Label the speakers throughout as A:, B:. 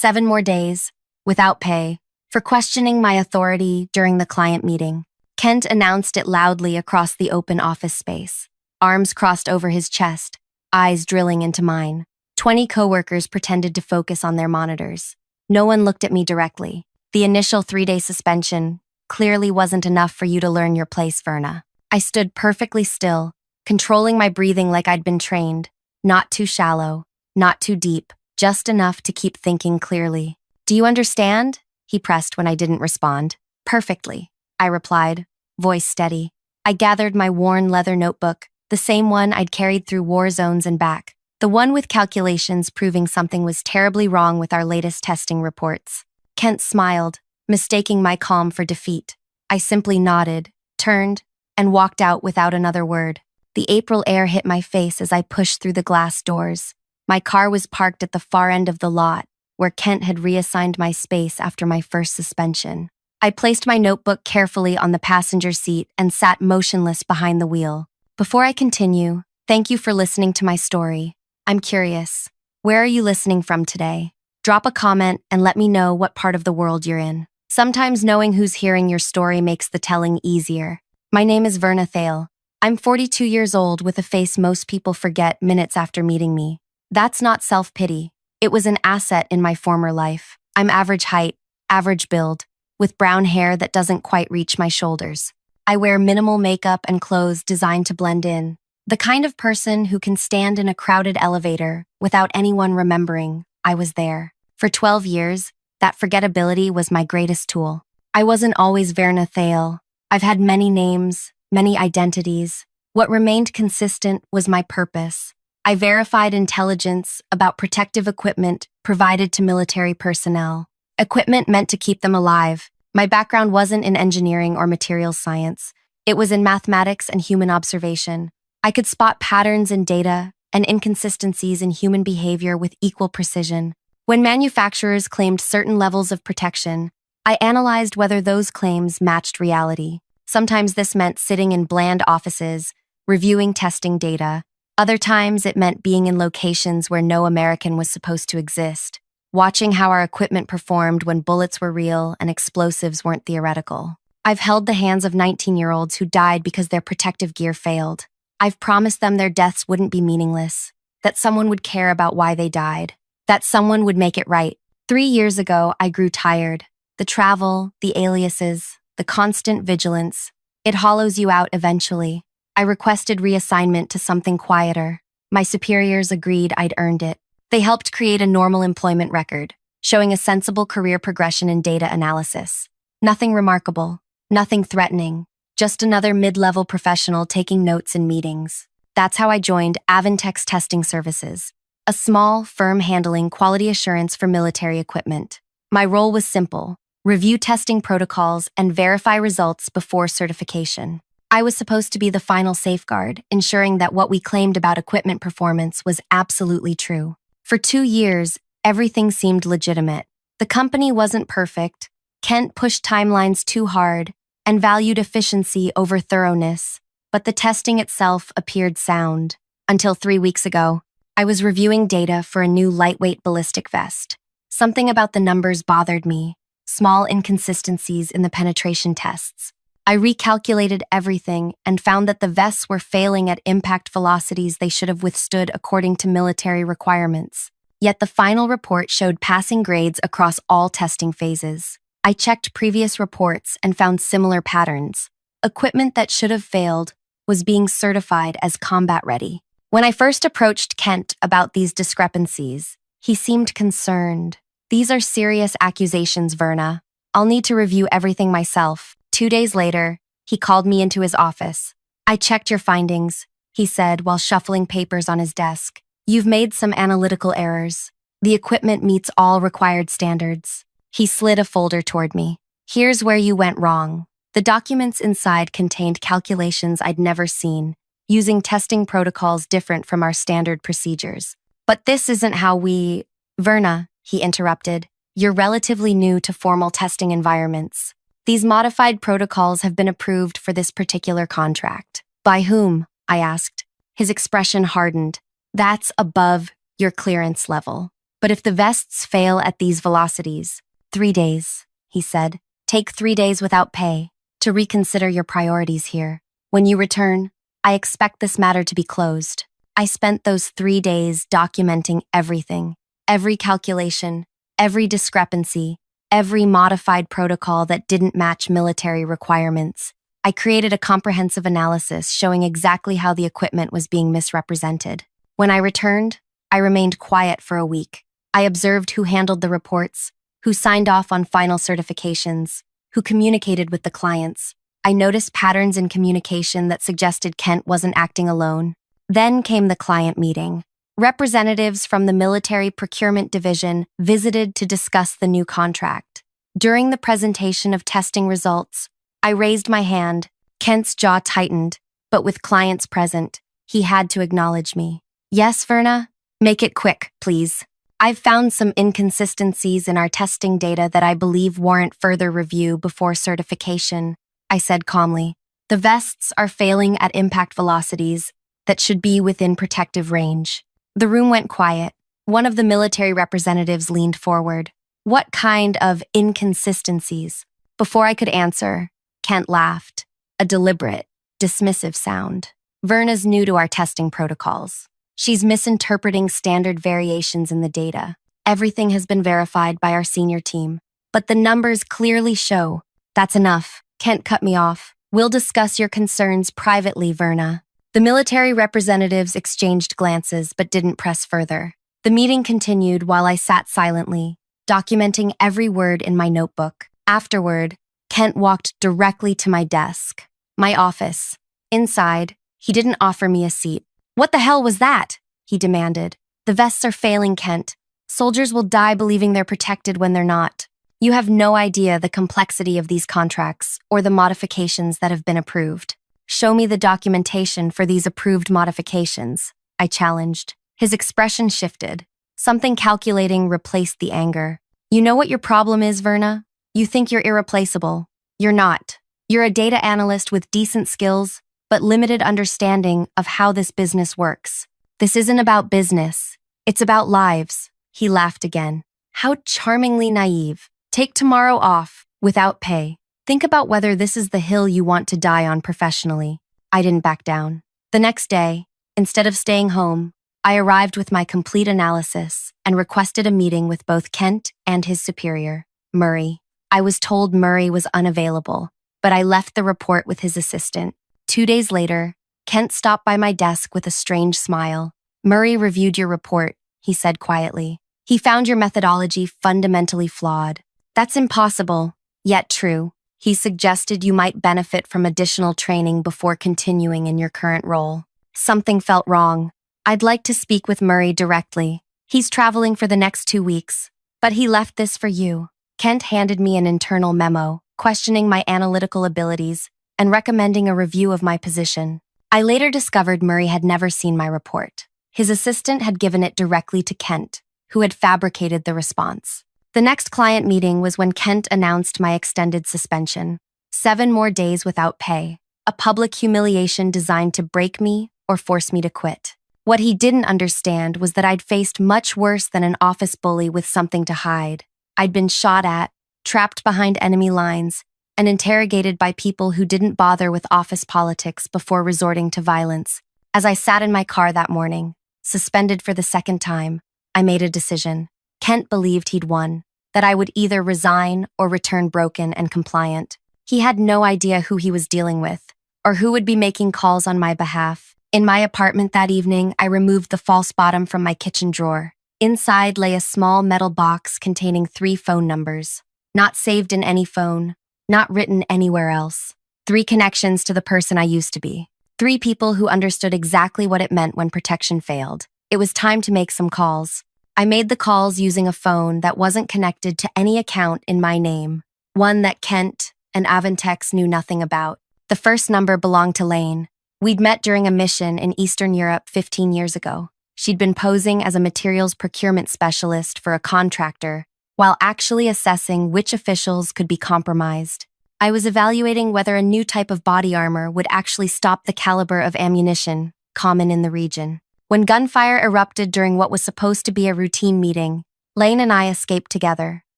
A: 7 more days, without pay, for questioning my authority during the client meeting. Kent announced it loudly across the open office space, arms crossed over his chest, eyes drilling into mine. 20 coworkers pretended to focus on their monitors. No one looked at me directly. The initial 3-day suspension clearly wasn't enough for you to learn your place, Verna. I stood perfectly still, controlling my breathing like I'd been trained. Not too shallow, not too deep, just enough to keep thinking clearly. Do you understand? He pressed when I didn't respond. Perfectly, I replied, voice steady. I gathered my worn leather notebook, the same one I'd carried through war zones and back. The one with calculations proving something was terribly wrong with our latest testing reports. Kent smiled, mistaking my calm for defeat. I simply nodded, turned, and walked out without another word. The April air hit my face as I pushed through the glass doors. My car was parked at the far end of the lot, where Kent had reassigned my space after my first suspension. I placed my notebook carefully on the passenger seat and sat motionless behind the wheel. Before I continue, thank you for listening to my story. I'm curious, where are you listening from today? Drop a comment and let me know what part of the world you're in. Sometimes knowing who's hearing your story makes the telling easier. My name is Verna Thale. I'm 42 years old with a face most people forget minutes after meeting me. That's not self-pity. It was an asset in my former life. I'm average height, average build, with brown hair that doesn't quite reach my shoulders. I wear minimal makeup and clothes designed to blend in. The kind of person who can stand in a crowded elevator without anyone remembering I was there. For 12 years, that forgettability was my greatest tool. I wasn't always Verna Thale. I've had many names, many identities. What remained consistent was my purpose. I verified intelligence about protective equipment provided to military personnel. Equipment meant to keep them alive. My background wasn't in engineering or materials science. It was in mathematics and human observation. I could spot patterns in data and inconsistencies in human behavior with equal precision. When manufacturers claimed certain levels of protection, I analyzed whether those claims matched reality. Sometimes this meant sitting in bland offices, reviewing testing data. Other times it meant being in locations where no American was supposed to exist, watching how our equipment performed when bullets were real and explosives weren't theoretical. I've held the hands of 19-year-olds who died because their protective gear failed. I've promised them their deaths wouldn't be meaningless, that someone would care about why they died, that someone would make it right. 3 years ago, I grew tired. The travel, the aliases, the constant vigilance. It hollows you out eventually. I requested reassignment to something quieter. My superiors agreed I'd earned it. They helped create a normal employment record, showing a sensible career progression in data analysis. Nothing remarkable, nothing threatening, just another mid-level professional taking notes in meetings. That's how I joined Aventex Testing Services, a small firm handling quality assurance for military equipment. My role was simple: review testing protocols and verify results before certification. I was supposed to be the final safeguard, ensuring that what we claimed about equipment performance was absolutely true. For 2 years, everything seemed legitimate. The company wasn't perfect. Kent pushed timelines too hard and valued efficiency over thoroughness, but the testing itself appeared sound. Until 3 weeks ago, I was reviewing data for a new lightweight ballistic vest. Something about the numbers bothered me, small inconsistencies in the penetration tests. I recalculated everything and found that the vests were failing at impact velocities they should have withstood according to military requirements. Yet the final report showed passing grades across all testing phases. I checked previous reports and found similar patterns. Equipment that should have failed was being certified as combat ready. When I first approached Kent about these discrepancies, he seemed concerned. These are serious accusations, Verna. I'll need to review everything myself. 2 days later, he called me into his office. I checked your findings, he said while shuffling papers on his desk. You've made some analytical errors. The equipment meets all required standards. He slid a folder toward me. Here's where you went wrong. The documents inside contained calculations I'd never seen, using testing protocols different from our standard procedures. But this isn't how we… Verna, he interrupted. You're relatively new to formal testing environments. These modified protocols have been approved for this particular contract. By whom? I asked. His expression hardened. That's above your clearance level. But if the vests fail at these velocities, 3 days, he said. Take 3 days without pay to reconsider your priorities here. When you return, I expect this matter to be closed. I spent those 3 days documenting everything, every calculation, every discrepancy, every modified protocol that didn't match military requirements. I created a comprehensive analysis showing exactly how the equipment was being misrepresented. When I returned, I remained quiet for a week. I observed who handled the reports, who signed off on final certifications, who communicated with the clients. I noticed patterns in communication that suggested Kent wasn't acting alone. Then came the client meeting. Representatives from the Military Procurement Division visited to discuss the new contract. During the presentation of testing results, I raised my hand. Kent's jaw tightened, but with clients present, he had to acknowledge me. Yes, Verna? Make it quick, please. I've found some inconsistencies in our testing data that I believe warrant further review before certification, I said calmly. The vests are failing at impact velocities that should be within protective range. The room went quiet. One of the military representatives leaned forward. What kind of inconsistencies? Before I could answer, Kent laughed, a deliberate, dismissive sound. Verna's new to our testing protocols. She's misinterpreting standard variations in the data. Everything has been verified by our senior team, but the numbers clearly show. That's enough. Kent cut me off. We'll discuss your concerns privately, Verna. The military representatives exchanged glances but didn't press further. The meeting continued while I sat silently, documenting every word in my notebook. Afterward, Kent walked directly to my desk, my office. Inside, he didn't offer me a seat. What the hell was that? He demanded. The vests are failing, Kent. Soldiers will die believing they're protected when they're not. You have no idea the complexity of these contracts or the modifications that have been approved. Show me the documentation for these approved modifications, I challenged. His expression shifted. Something calculating replaced the anger. You know what your problem is, Verna? You think you're irreplaceable. You're not. You're a data analyst with decent skills, but limited understanding of how this business works. This isn't about business. It's about lives. He laughed again. How charmingly naive. Take tomorrow off, without pay. Think about whether this is the hill you want to die on professionally. I didn't back down. The next day, instead of staying home, I arrived with my complete analysis and requested a meeting with both Kent and his superior, Murray. I was told Murray was unavailable, but I left the report with his assistant. 2 days later, Kent stopped by my desk with a strange smile. Murray reviewed your report, he said quietly. He found your methodology fundamentally flawed. That's impossible, yet true. He suggested you might benefit from additional training before continuing in your current role. Something felt wrong. I'd like to speak with Murray directly. He's traveling for the next 2 weeks, but he left this for you. Kent handed me an internal memo, questioning my analytical abilities and recommending a review of my position. I later discovered Murray had never seen my report. His assistant had given it directly to Kent, who had fabricated the response. The next client meeting was when Kent announced my extended suspension. 7 more days without pay, a public humiliation designed to break me or force me to quit. What he didn't understand was that I'd faced much worse than an office bully with something to hide. I'd been shot at, trapped behind enemy lines, and interrogated by people who didn't bother with office politics before resorting to violence. As I sat in my car that morning, suspended for the second time, I made a decision. Kent believed he'd won, that I would either resign or return broken and compliant. He had no idea who he was dealing with, or who would be making calls on my behalf. In my apartment that evening, I removed the false bottom from my kitchen drawer. Inside lay a small metal box containing 3 phone numbers, not saved in any phone, not written anywhere else. 3 connections to the person I used to be. 3 people who understood exactly what it meant when protection failed. It was time to make some calls. I made the calls using a phone that wasn't connected to any account in my name, one that Kent and Aventex knew nothing about. The first number belonged to Lane. We'd met during a mission in Eastern Europe 15 years ago. She'd been posing as a materials procurement specialist for a contractor, while actually assessing which officials could be compromised. I was evaluating whether a new type of body armor would actually stop the caliber of ammunition common in the region. When gunfire erupted during what was supposed to be a routine meeting, Lane and I escaped together.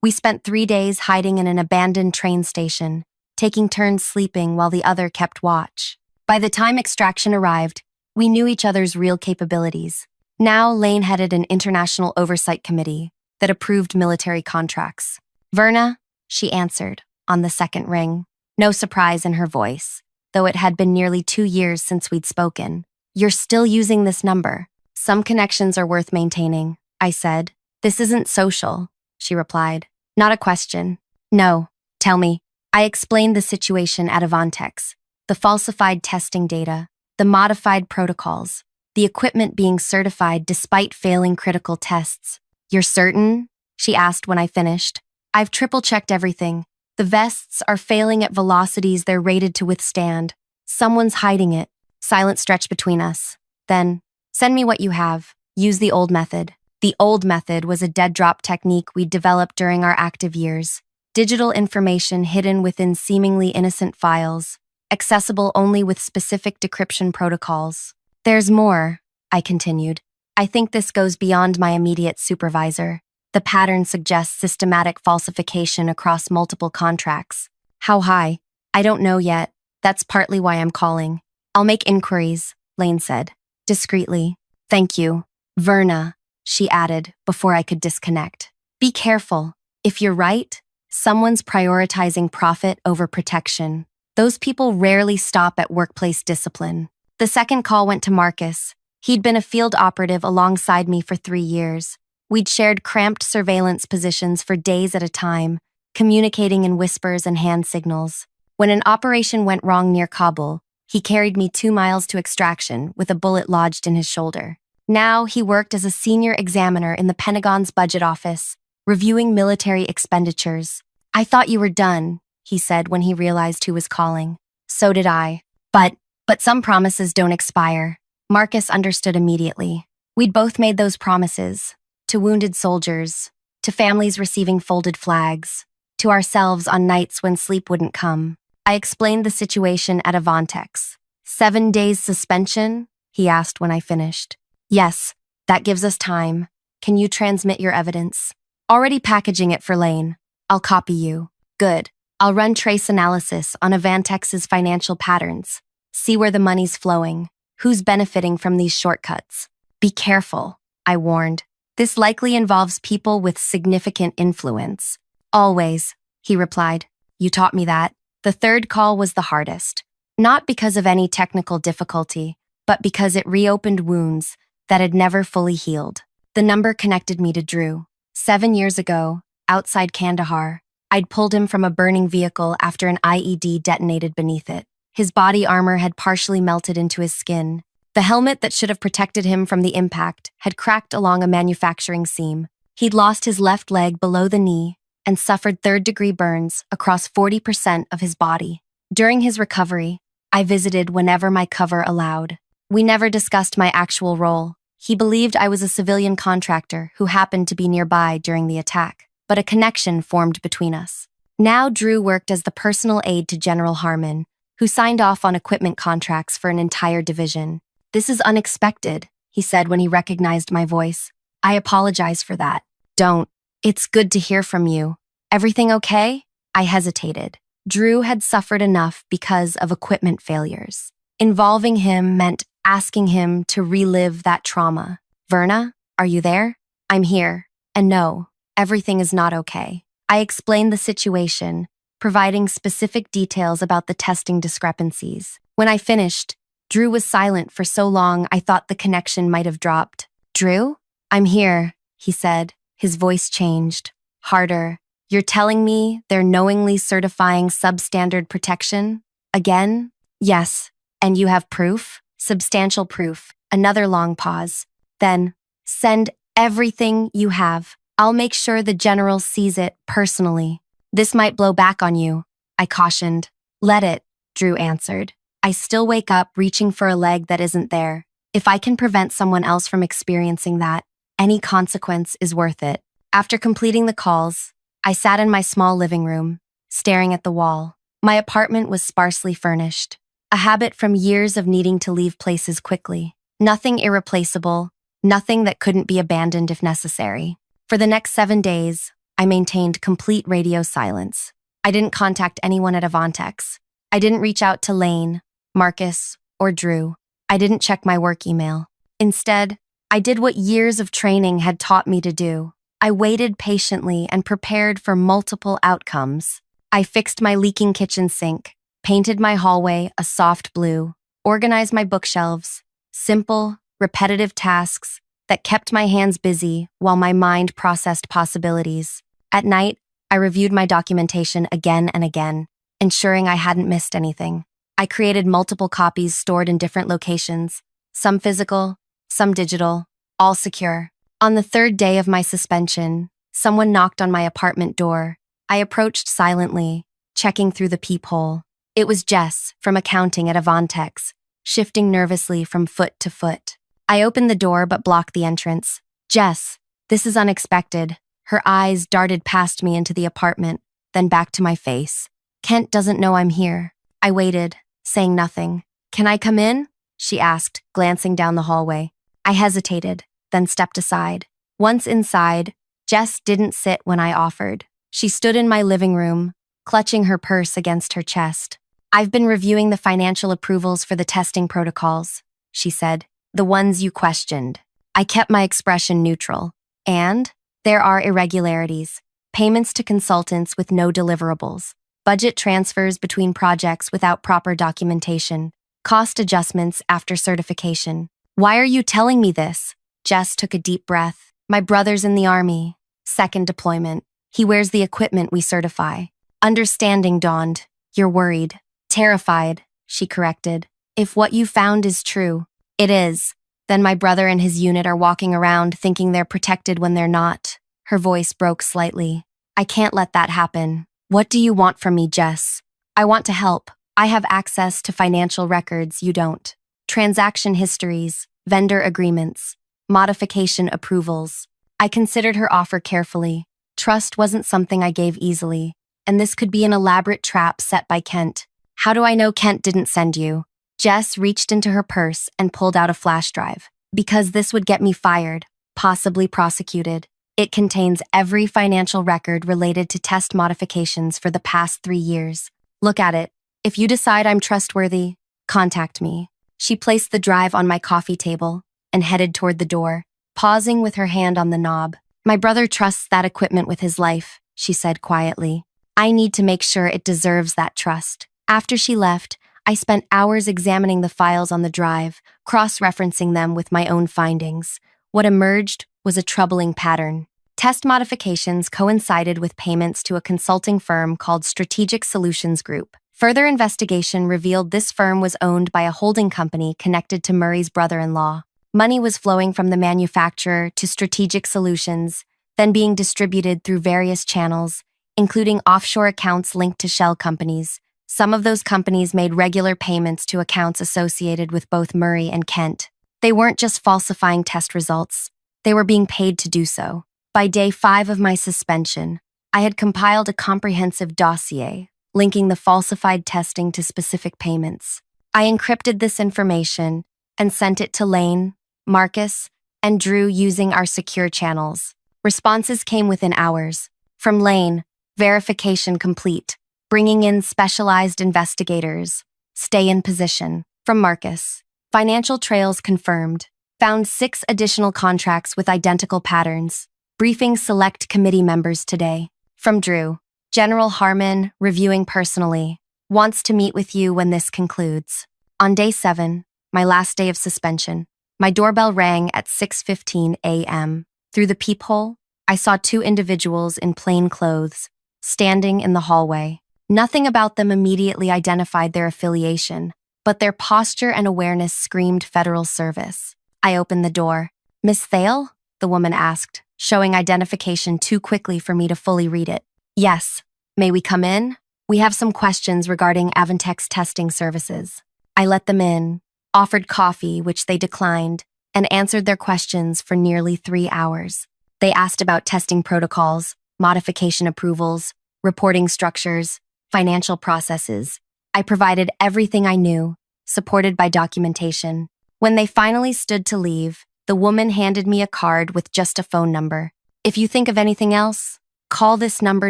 A: We spent 3 days hiding in an abandoned train station, taking turns sleeping while the other kept watch. By the time extraction arrived, we knew each other's real capabilities. Now, Lane headed an international oversight committee that approved military contracts. Verna, she answered, on the second ring. No surprise in her voice, though it had been nearly 2 years since we'd spoken. You're still using this number. Some connections are worth maintaining, I said. This isn't social, she replied. Not a question. No, tell me. I explained the situation at Avantex, the falsified testing data, the modified protocols, the equipment being certified despite failing critical tests. You're certain? She asked when I finished. I've triple-checked everything. The vests are failing at velocities they're rated to withstand. Someone's hiding it. Silence stretched between us. Then, send me what you have. Use the old method. The old method was a dead-drop technique we'd developed during our active years. Digital information hidden within seemingly innocent files, accessible only with specific decryption protocols. There's more, I continued. I think this goes beyond my immediate supervisor. The pattern suggests systematic falsification across multiple contracts. How high? I don't know yet. That's partly why I'm calling. I'll make inquiries, Lane said, discreetly. Thank you. Verna, she added before I could disconnect. Be careful. If you're right, someone's prioritizing profit over protection. Those people rarely stop at workplace discipline. The second call went to Marcus. He'd been a field operative alongside me for 3 years. We'd shared cramped surveillance positions for days at a time, communicating in whispers and hand signals. When an operation went wrong near Kabul, he carried me 2 miles to extraction with a bullet lodged in his shoulder. Now he worked as a senior examiner in the Pentagon's budget office, reviewing military expenditures. I thought you were done, he said when he realized who was calling. So did I. But some promises don't expire. Marcus understood immediately. We'd both made those promises. To wounded soldiers, to families receiving folded flags, to ourselves on nights when sleep wouldn't come. I explained the situation at Avantex. 7 days suspension? He asked when I finished. Yes, that gives us time. Can you transmit your evidence? Already packaging it for Lane. I'll copy you. Good. I'll run trace analysis on Avantex's financial patterns. See where the money's flowing. Who's benefiting from these shortcuts? Be careful, I warned. This likely involves people with significant influence. Always, he replied. You taught me that. The third call was the hardest. Not because of any technical difficulty, but because it reopened wounds that had never fully healed. The number connected me to Drew. 7 years ago, outside Kandahar, I'd pulled him from a burning vehicle after an IED detonated beneath it. His body armor had partially melted into his skin. The helmet that should have protected him from the impact had cracked along a manufacturing seam. He'd lost his left leg below the knee and suffered third-degree burns across 40% of his body. During his recovery, I visited whenever my cover allowed. We never discussed my actual role. He believed I was a civilian contractor who happened to be nearby during the attack, but a connection formed between us. Now Drew worked as the personal aide to General Harmon, who signed off on equipment contracts for an entire division. This is unexpected, he said when he recognized my voice. I apologize for that. Don't. It's good to hear from you. Everything okay? I hesitated. Drew had suffered enough because of equipment failures. Involving him meant asking him to relive that trauma. Verna, are you there? I'm here. And no, everything is not okay. I explained the situation, providing specific details about the testing discrepancies. When I finished, Drew was silent for so long I thought the connection might have dropped. Drew? I'm here, he said. His voice changed. Harder. You're telling me they're knowingly certifying substandard protection? Again? Yes. And you have proof? Substantial proof. Another long pause. Then, send everything you have. I'll make sure the general sees it personally. This might blow back on you, I cautioned. Let it, Drew answered. I still wake up reaching for a leg that isn't there. If I can prevent someone else from experiencing that, any consequence is worth it. After completing the calls, I sat in my small living room, staring at the wall. My apartment was sparsely furnished, a habit from years of needing to leave places quickly. Nothing irreplaceable, nothing that couldn't be abandoned if necessary. For the next 7 days, I maintained complete radio silence. I didn't contact anyone at Avantex. I didn't reach out to Lane, Marcus, or Drew. I didn't check my work email. Instead, I did what years of training had taught me to do. I waited patiently and prepared for multiple outcomes. I fixed my leaking kitchen sink, painted my hallway a soft blue, organized my bookshelves. Simple, repetitive tasks that kept my hands busy while my mind processed possibilities. At night, I reviewed my documentation again and again, ensuring I hadn't missed anything. I created multiple copies stored in different locations, some physical, some digital, all secure. On the third day of my suspension, someone knocked on my apartment door. I approached silently, checking through the peephole. It was Jess from accounting at Avantex, shifting nervously from foot to foot. I opened the door but blocked the entrance. "Jess, this is unexpected." Her eyes darted past me into the apartment, then back to my face. "Kent doesn't know I'm here." I waited, saying nothing. "Can I come in?" she asked, glancing down the hallway. I hesitated, then stepped aside. Once inside, Jess didn't sit when I offered. She stood in my living room, clutching her purse against her chest. "I've been reviewing the financial approvals for the testing protocols," she said. "The ones you questioned." I kept my expression neutral. "And? There are irregularities, payments to consultants with no deliverables, budget transfers between projects without proper documentation, cost adjustments after certification." "Why are you telling me this?" Jess took a deep breath. "My brother's in the Army. Second deployment. He wears the equipment we certify." Understanding dawned. "You're worried." "Terrified," she corrected. "If what you found is true." "It is. Then my brother and his unit are walking around thinking they're protected when they're not." Her voice broke slightly. "I can't let that happen." "What do you want from me, Jess?" "I want to help. I have access to financial records you don't. Transaction histories, vendor agreements, modification approvals." I considered her offer carefully. Trust wasn't something I gave easily, and this could be an elaborate trap set by Kent. "How do I know Kent didn't send you?" Jess reached into her purse and pulled out a flash drive. "Because this would get me fired, possibly prosecuted. It contains every financial record related to test modifications for the past 3 years. Look at it. If you decide I'm trustworthy, contact me." She placed the drive on my coffee table and headed toward the door, pausing with her hand on the knob. "My brother trusts that equipment with his life," she said quietly. "I need to make sure it deserves that trust." After she left, I spent hours examining the files on the drive, cross-referencing them with my own findings. What emerged was a troubling pattern. Test modifications coincided with payments to a consulting firm called Strategic Solutions Group. Further investigation revealed this firm was owned by a holding company connected to Murray's brother-in-law. Money was flowing from the manufacturer to Strategic Solutions, then being distributed through various channels, including offshore accounts linked to shell companies. Some of those companies made regular payments to accounts associated with both Murray and Kent. They weren't just falsifying test results, they were being paid to do so. By day 5 of my suspension, I had compiled a comprehensive dossier linking the falsified testing to specific payments. I encrypted this information and sent it to Lane, Marcus, and Drew using our secure channels. Responses came within hours. From Lane, verification complete. Bringing in specialized investigators. Stay in position. From Marcus, financial trails confirmed. Found 6 additional contracts with identical patterns. Briefing select committee members today. From Drew, General Harmon, reviewing personally. Wants to meet with you when this concludes. On day 7, my last day of suspension, my doorbell rang at 6:15 a.m. Through the peephole, I saw 2 individuals in plain clothes, standing in the hallway. Nothing about them immediately identified their affiliation, but their posture and awareness screamed federal service. I opened the door. "Miss Thale?" the woman asked, showing identification too quickly for me to fully read it. "Yes. May we come in? We have some questions regarding Avantex testing services." I let them in, offered coffee, which they declined, and answered their questions for nearly 3 hours. They asked about testing protocols, modification approvals, reporting structures, financial processes. I provided everything I knew, supported by documentation. When they finally stood to leave, the woman handed me a card with just a phone number. If you think of anything else, call this number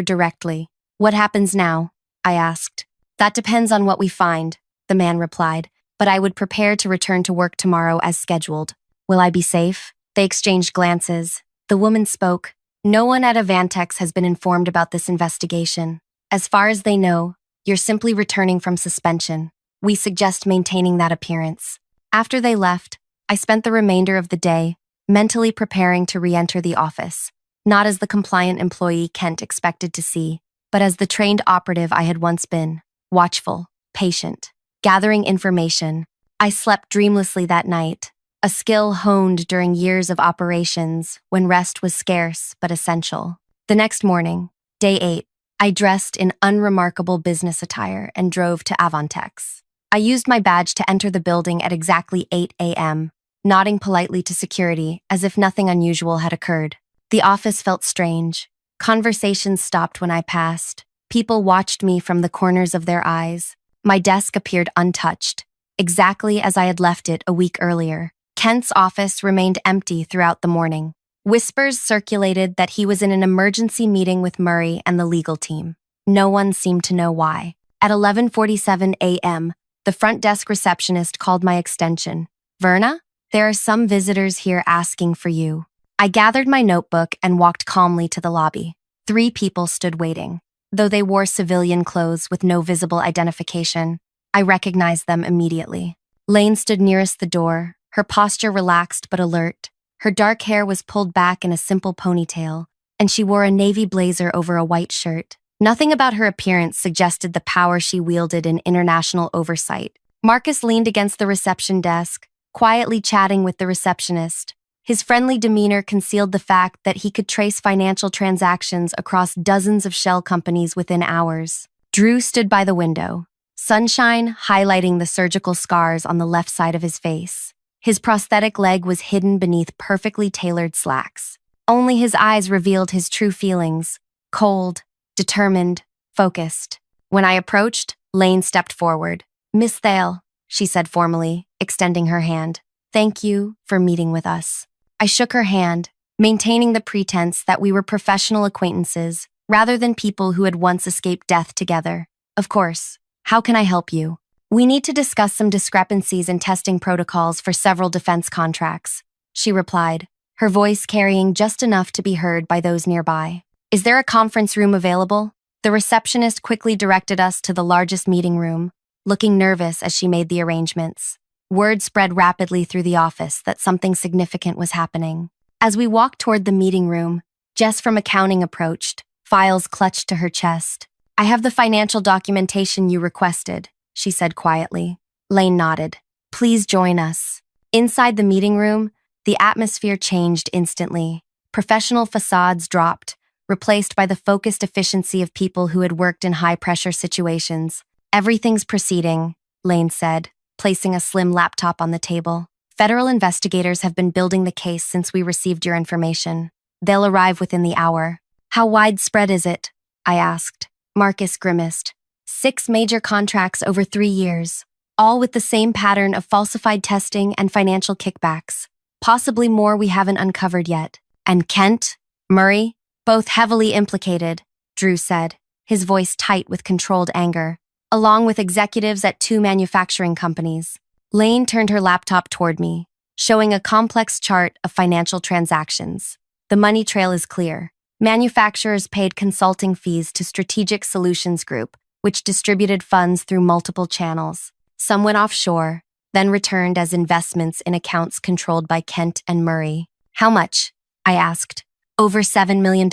A: directly. What happens now? I asked. That depends on what we find, the man replied, but I would prepare to return to work tomorrow as scheduled. Will I be safe? They exchanged glances. The woman spoke. No one at Avantex has been informed about this investigation. As far as they know, you're simply returning from suspension. We suggest maintaining that appearance. After they left, I spent the remainder of the day mentally preparing to re-enter the office, not as the compliant employee Kent expected to see, but as the trained operative I had once been, watchful, patient, gathering information. I slept dreamlessly that night, a skill honed during years of operations when rest was scarce but essential. The next morning, day 8, I dressed in unremarkable business attire and drove to Avantex. I used my badge to enter the building at exactly 8 a.m., nodding politely to security as if nothing unusual had occurred. The office felt strange. Conversations stopped when I passed. People watched me from the corners of their eyes. My desk appeared untouched, exactly as I had left it a week earlier. Kent's office remained empty throughout the morning. Whispers circulated that he was in an emergency meeting with Murray and the legal team. No one seemed to know why. At 11:47 a.m., the front desk receptionist called my extension. Verna? There are some visitors here asking for you. I gathered my notebook and walked calmly to the lobby. 3 people stood waiting. Though they wore civilian clothes with no visible identification, I recognized them immediately. Lane stood nearest the door, her posture relaxed but alert. Her dark hair was pulled back in a simple ponytail, and she wore a navy blazer over a white shirt. Nothing about her appearance suggested the power she wielded in international oversight. Marcus leaned against the reception desk, quietly chatting with the receptionist. His friendly demeanor concealed the fact that he could trace financial transactions across dozens of shell companies within hours. Drew stood by the window, sunshine highlighting the surgical scars on the left side of his face. His prosthetic leg was hidden beneath perfectly tailored slacks. Only his eyes revealed his true feelings, cold, determined, focused. When I approached, Lane stepped forward. "Miss Thale," she said formally, extending her hand. "Thank you for meeting with us." I shook her hand, maintaining the pretense that we were professional acquaintances rather than people who had once escaped death together. "Of course. How can I help you?" "We need to discuss some discrepancies in testing protocols for several defense contracts," she replied, her voice carrying just enough to be heard by those nearby. "Is there a conference room available?" The receptionist quickly directed us to the largest meeting room, looking nervous as she made the arrangements. Word spread rapidly through the office that something significant was happening. As we walked toward the meeting room, Jess from accounting approached, files clutched to her chest. "I have the financial documentation you requested," she said quietly. Lane nodded. "Please join us." Inside the meeting room, the atmosphere changed instantly. Professional facades dropped, replaced by the focused efficiency of people who had worked in high-pressure situations. "Everything's proceeding," Lane said, placing a slim laptop on the table. "Federal investigators have been building the case since we received your information. They'll arrive within the hour." "How widespread is it?" I asked. Marcus grimaced. 6 major contracts over 3 years, all with the same pattern of falsified testing and financial kickbacks. Possibly more we haven't uncovered yet. "And Kent? Murray? Both heavily implicated," Drew said, his voice tight with controlled anger, "along with executives at 2 manufacturing companies." Lane turned her laptop toward me, showing a complex chart of financial transactions. "The money trail is clear. Manufacturers paid consulting fees to Strategic Solutions Group, which distributed funds through multiple channels. Some went offshore, then returned as investments in accounts controlled by Kent and Murray." "How much?" I asked. "Over $7 million.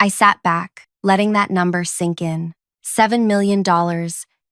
A: I sat back, letting that number sink in. $7 million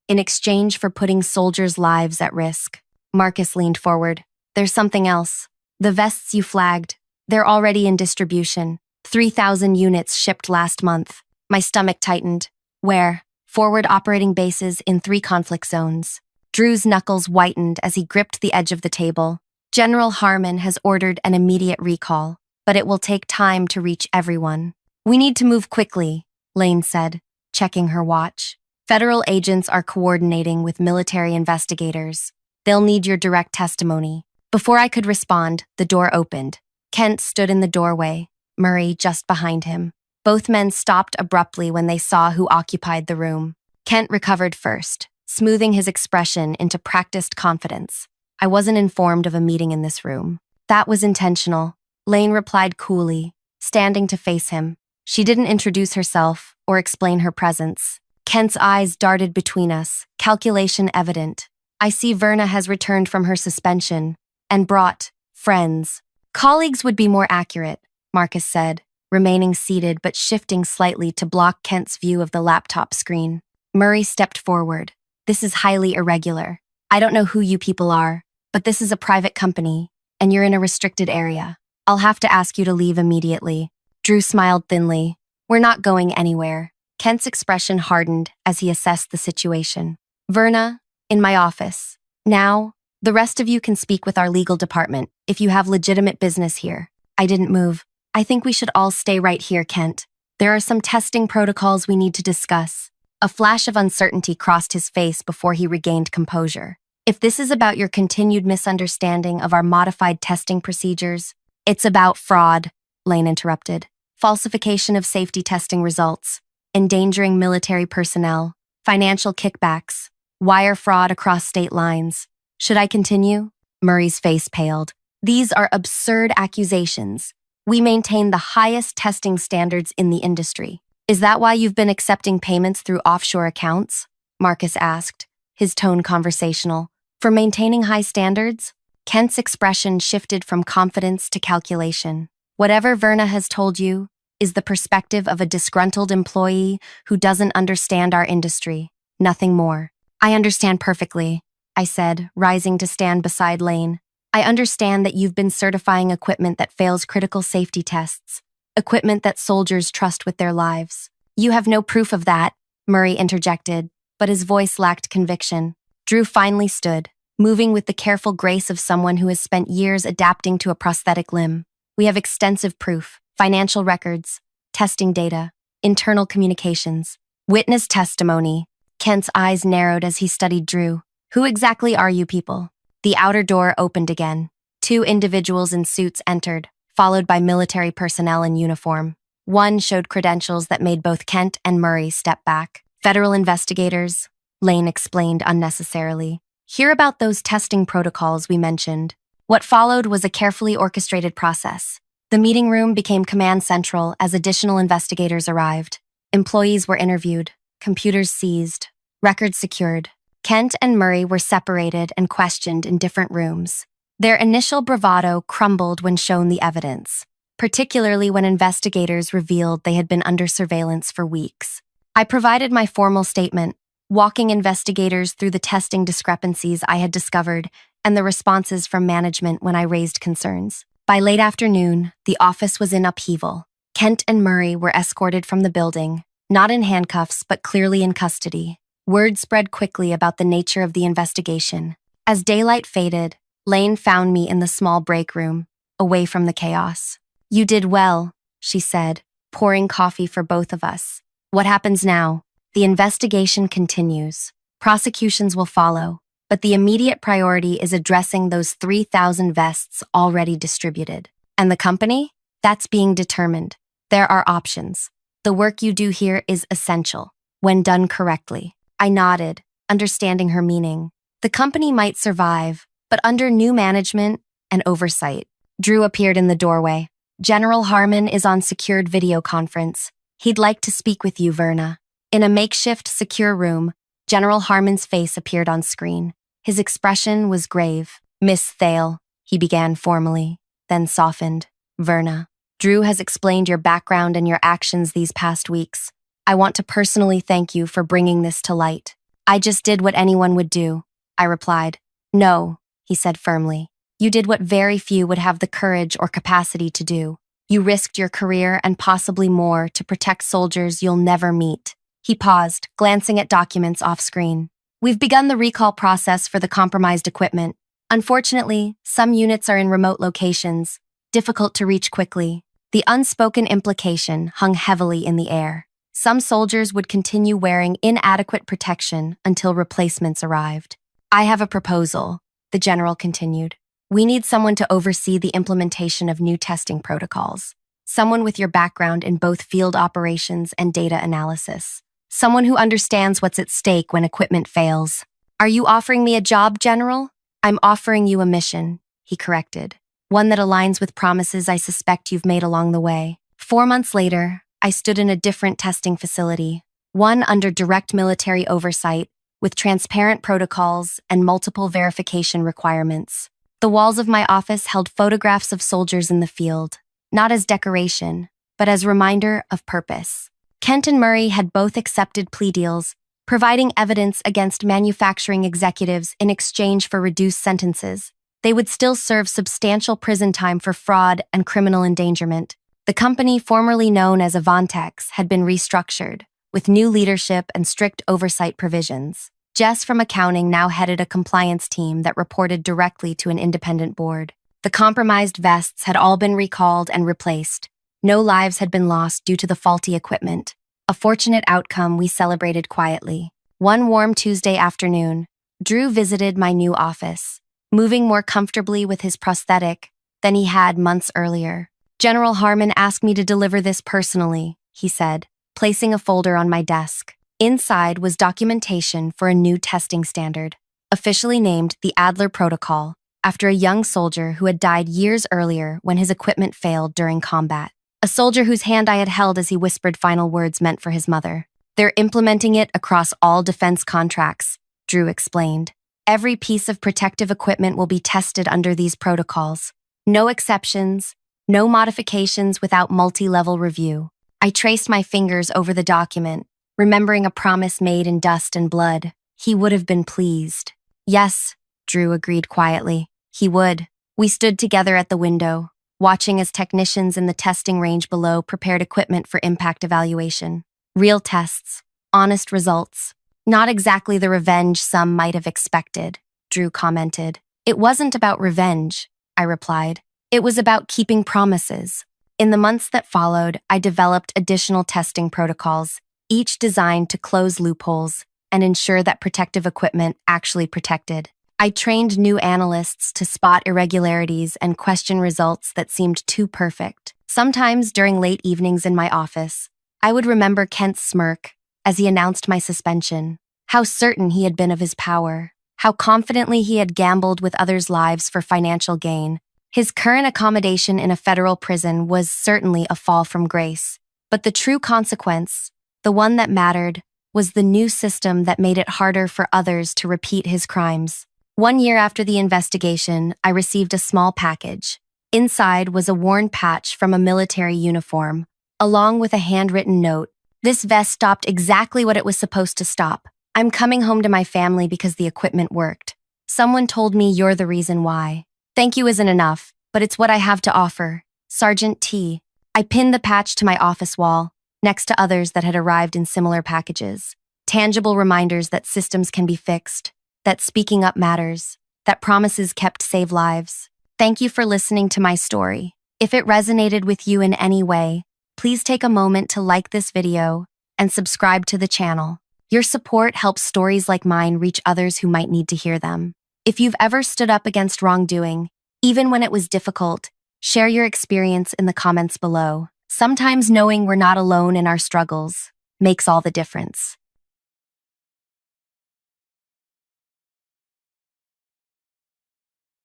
A: in exchange for putting soldiers' lives at risk. Marcus leaned forward. "There's something else. The vests you flagged. They're already in distribution. 3,000 units shipped last month." My stomach tightened. "Where?" "Forward operating bases in 3 conflict zones." Drew's knuckles whitened as he gripped the edge of the table. "General Harmon has ordered an immediate recall, but it will take time to reach everyone." "We need to move quickly," Lane said, checking her watch. "Federal agents are coordinating with military investigators. They'll need your direct testimony." Before I could respond, the door opened. Kent stood in the doorway, Murray just behind him. Both men stopped abruptly when they saw who occupied the room. Kent recovered first, smoothing his expression into practiced confidence. I wasn't informed of a meeting in this room. That was intentional, Lane replied coolly, standing to face him. She didn't introduce herself or explain her presence. Kent's eyes darted between us, calculation evident. I see Verna has returned from her suspension and brought friends. Colleagues would be more accurate, Marcus said, remaining seated but shifting slightly to block Kent's view of the laptop screen. Murray stepped forward. This is highly irregular. I don't know who you people are, but this is a private company, and you're in a restricted area. I'll have to ask you to leave immediately. Drew smiled thinly. We're not going anywhere. Kent's expression hardened as he assessed the situation. Verna, in my office. Now, the rest of you can speak with our legal department if you have legitimate business here. I didn't move. I think we should all stay right here, Kent. There are some testing protocols we need to discuss. A flash of uncertainty crossed his face before he regained composure. If this is about your continued misunderstanding of our modified testing procedures, it's about fraud, Lane interrupted. Falsification of safety testing results, endangering military personnel, financial kickbacks, wire fraud across state lines. Should I continue? Murray's face paled. These are absurd accusations. We maintain the highest testing standards in the industry. Is that why you've been accepting payments through offshore accounts? Marcus asked, his tone conversational. For maintaining high standards? Kent's expression shifted from confidence to calculation. Whatever Verna has told you is the perspective of a disgruntled employee who doesn't understand our industry. Nothing more. I understand perfectly, I said, rising to stand beside Lane. I understand that you've been certifying equipment that fails critical safety tests, equipment that soldiers trust with their lives. You have no proof of that, Murray interjected, but his voice lacked conviction. Drew finally stood, moving with the careful grace of someone who has spent years adapting to a prosthetic limb. We have extensive proof, financial records, testing data, internal communications, witness testimony. Kent's eyes narrowed as he studied Drew. Who exactly are you people? The outer door opened again. Two individuals in suits entered, followed by military personnel in uniform. One showed credentials that made both Kent and Murray step back. Federal investigators, Lane explained unnecessarily. Hear about those testing protocols we mentioned. What followed was a carefully orchestrated process. The meeting room became command central as additional investigators arrived. Employees were interviewed, computers seized, records secured. Kent and Murray were separated and questioned in different rooms. Their initial bravado crumbled when shown the evidence, particularly when investigators revealed they had been under surveillance for weeks. I provided my formal statement, walking investigators through the testing discrepancies I had discovered and the responses from management when I raised concerns. By late afternoon, the office was in upheaval. Kent and Murray were escorted from the building, not in handcuffs but clearly in custody. Word spread quickly about the nature of the investigation. As daylight faded, Lane found me in the small break room, away from the chaos. You did well, she said, pouring coffee for both of us. What happens now? The investigation continues. Prosecutions will follow, but the immediate priority is addressing those 3,000 vests already distributed. And the company? That's being determined. There are options. The work you do here is essential, when done correctly. I nodded, understanding her meaning. The company might survive, but under new management and oversight. Drew appeared in the doorway. General Harmon is on secured video conference. He'd like to speak with you, Verna. In a makeshift secure room, General Harmon's face appeared on screen. His expression was grave. Miss Thale, he began formally, then softened. Verna, Drew has explained your background and your actions these past weeks. I want to personally thank you for bringing this to light. I just did what anyone would do, I replied. No, he said firmly. You did what very few would have the courage or capacity to do. You risked your career and possibly more to protect soldiers you'll never meet. He paused, glancing at documents off-screen. We've begun the recall process for the compromised equipment. Unfortunately, some units are in remote locations, difficult to reach quickly. The unspoken implication hung heavily in the air. Some soldiers would continue wearing inadequate protection until replacements arrived. I have a proposal, the general continued. We need someone to oversee the implementation of new testing protocols. someone with your background in both field operations and data analysis. Someone who understands what's at stake when equipment fails. Are you offering me a job, General? I'm offering you a mission, he corrected. One that aligns with promises I suspect you've made along the way. 4 months later, I stood in a different testing facility, one under direct military oversight, with transparent protocols and multiple verification requirements. The walls of my office held photographs of soldiers in the field, not as decoration, but as reminder of purpose. Kent and Murray had both accepted plea deals, providing evidence against manufacturing executives in exchange for reduced sentences. They would still serve substantial prison time for fraud and criminal endangerment. The company, formerly known as Avantex, had been restructured, with new leadership and strict oversight provisions. Jess from accounting now headed a compliance team that reported directly to an independent board. The compromised vests had all been recalled and replaced. No lives had been lost due to the faulty equipment. A fortunate outcome we celebrated quietly. One warm Tuesday afternoon, Drew visited my new office, moving more comfortably with his prosthetic than he had months earlier. General Harmon asked me to deliver this personally, he said, placing a folder on my desk. Inside was documentation for a new testing standard, officially named the Adler Protocol, after a young soldier who had died years earlier when his equipment failed during combat. A soldier whose hand I had held as he whispered final words meant for his mother. They're implementing it across all defense contracts, Drew explained. Every piece of protective equipment will be tested under these protocols. No exceptions, no modifications without multi-level review. I traced my fingers over the document, remembering a promise made in dust and blood. He would have been pleased. Yes, Drew agreed quietly. He would. We stood together at the window, watching as technicians in the testing range below prepared equipment for impact evaluation. Real tests, honest results. Not exactly the revenge some might have expected, Drew commented. It wasn't about revenge, I replied. It was about keeping promises. In the months that followed, I developed additional testing protocols, each designed to close loopholes and ensure that protective equipment actually protected. I trained new analysts to spot irregularities and question results that seemed too perfect. Sometimes during late evenings in my office, I would remember Kent's smirk as he announced my suspension, how certain he had been of his power, how confidently he had gambled with others' lives for financial gain. His current accommodation in a federal prison was certainly a fall from grace, but the true consequence, the one that mattered, was the new system that made it harder for others to repeat his crimes. 1 year after the investigation, I received a small package. Inside was a worn patch from a military uniform, along with a handwritten note. This vest stopped exactly what it was supposed to stop. I'm coming home to my family because the equipment worked. Someone told me you're the reason why. Thank you isn't enough, but it's what I have to offer. Sergeant T. I pinned the patch to my office wall, next to others that had arrived in similar packages. Tangible reminders that systems can be fixed, that speaking up matters, that promises kept save lives. Thank you for listening to my story. If it resonated with you in any way, please take a moment to like this video and subscribe to the channel. Your support helps stories like mine reach others who might need to hear them. If you've ever stood up against wrongdoing, even when it was difficult, share your experience in the comments below. Sometimes knowing we're not alone in our struggles makes all the difference.